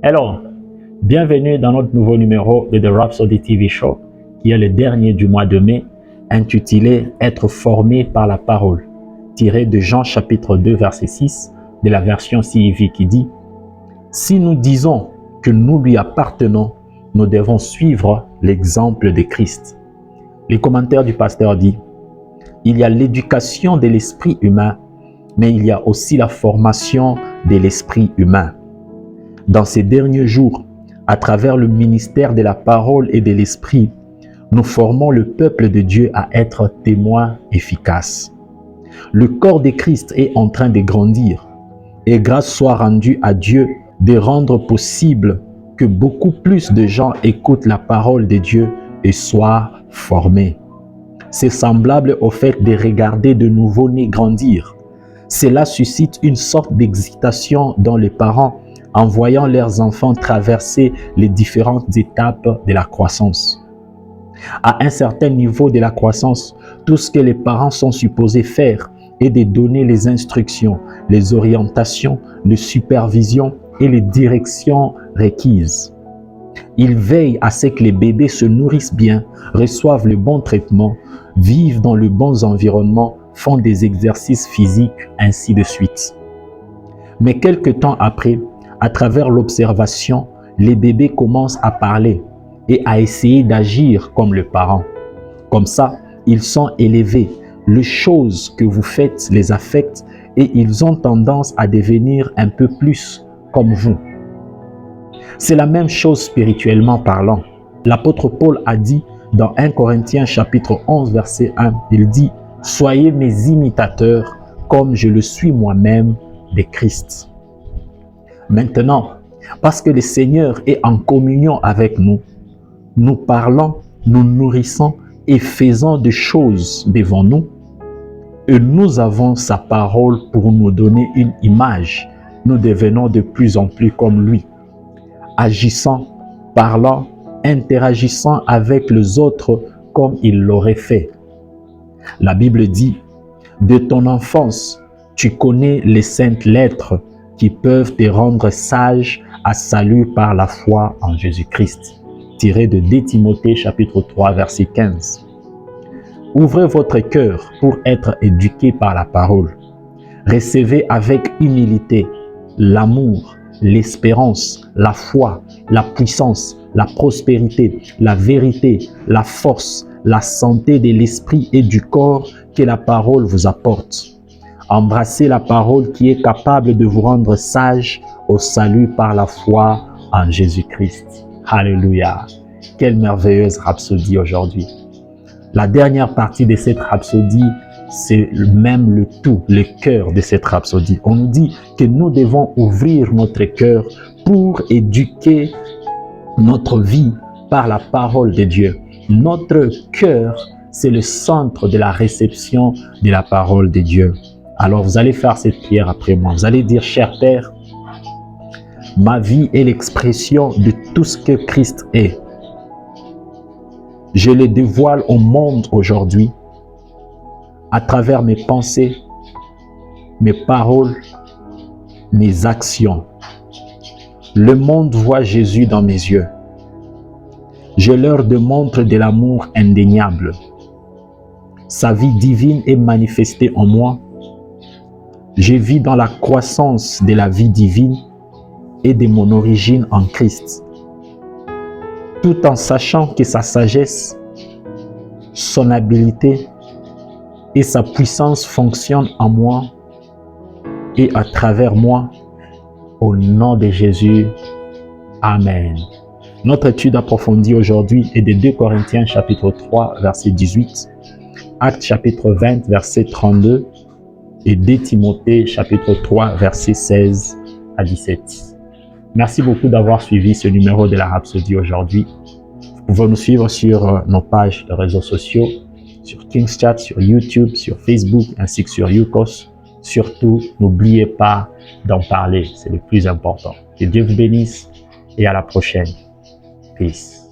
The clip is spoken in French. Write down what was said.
Hello, bienvenue dans notre nouveau numéro de The Rhapsody TV Show, qui est le dernier du mois de mai, intitulé « Être formé par la parole », tiré de Jean chapitre 2, verset 6, de la version CEV qui dit « Si nous disons que nous lui appartenons, nous devons suivre l'exemple de Christ. » Les commentaires du pasteur dit « Il y a l'éducation de l'esprit humain, mais il y a aussi la formation de l'esprit humain. » Dans ces derniers jours, à travers le ministère de la parole et de l'esprit, nous formons le peuple de Dieu à être témoins efficaces. Le corps de Christ est en train de grandir et grâce soit rendue à Dieu de rendre possible que beaucoup plus de gens écoutent la parole de Dieu et soient formés. C'est semblable au fait de regarder de nouveau-nés grandir. Cela suscite une sorte d'excitation dans les parents en voyant leurs enfants traverser les différentes étapes de la croissance. À un certain niveau de la croissance, tout ce que les parents sont supposés faire est de donner les instructions, les orientations, les supervisions et les directions requises. Ils veillent à ce que les bébés se nourrissent bien, reçoivent le bon traitement, vivent dans le bon environnement, font des exercices physiques, ainsi de suite. Mais quelque temps après, à travers l'observation, les bébés commencent à parler et à essayer d'agir comme le parent. Comme ça, ils sont élevés. Les choses que vous faites les affectent et ils ont tendance à devenir un peu plus comme vous. C'est la même chose spirituellement parlant. L'apôtre Paul a dit dans 1 Corinthiens chapitre 11 verset 1, il dit « Soyez mes imitateurs comme je le suis moi-même de Christ. » Maintenant, parce que le Seigneur est en communion avec nous, nous parlons, nous nourrissons et faisons des choses devant nous. Et nous avons sa parole pour nous donner une image. Nous devenons de plus en plus comme lui. Agissant, parlant, interagissant avec les autres comme il l'aurait fait. La Bible dit, de ton enfance, tu connais les saintes lettres qui peuvent te rendre sage à salut par la foi en Jésus-Christ. Tiré de 2 Timothée chapitre 3 verset 15. Ouvrez votre cœur pour être éduqué par la parole. Recevez avec humilité l'amour, l'espérance, la foi, la puissance, la prospérité, la vérité, la force, la santé de l'esprit et du corps que la parole vous apporte. Embrassez la parole qui est capable de vous rendre sage au salut par la foi en Jésus-Christ. Alléluia! Quelle merveilleuse rhapsodie aujourd'hui. La dernière partie de cette rhapsodie, c'est même le tout, le cœur de cette rhapsodie. On nous dit que nous devons ouvrir notre cœur pour éduquer notre vie par la parole de Dieu. Notre cœur, c'est le centre de la réception de la parole de Dieu. Alors vous allez faire cette prière après moi. Vous allez dire, cher Père, ma vie est l'expression de tout ce que Christ est. Je le dévoile au monde aujourd'hui à travers mes pensées, mes paroles, mes actions. Le monde voit Jésus dans mes yeux. Je leur démontre de l'amour indéniable. Sa vie divine est manifestée en moi. Je vis dans la croissance de la vie divine et de mon origine en Christ, tout en sachant que sa sagesse, son habileté et sa puissance fonctionnent en moi et à travers moi, au nom de Jésus. Amen. Notre étude approfondie aujourd'hui est de 2 Corinthiens chapitre 3 verset 18, Actes chapitre 20 verset 32 et 2 Timothée chapitre 3 verset 16 à 17. Merci beaucoup d'avoir suivi ce numéro de la Rhapsodie aujourd'hui. Vous pouvez nous suivre sur nos pages de réseaux sociaux, sur KingsChat, sur YouTube, sur Facebook ainsi que sur YouCos. Surtout, n'oubliez pas d'en parler, c'est le plus important. Que Dieu vous bénisse et à la prochaine. Peace.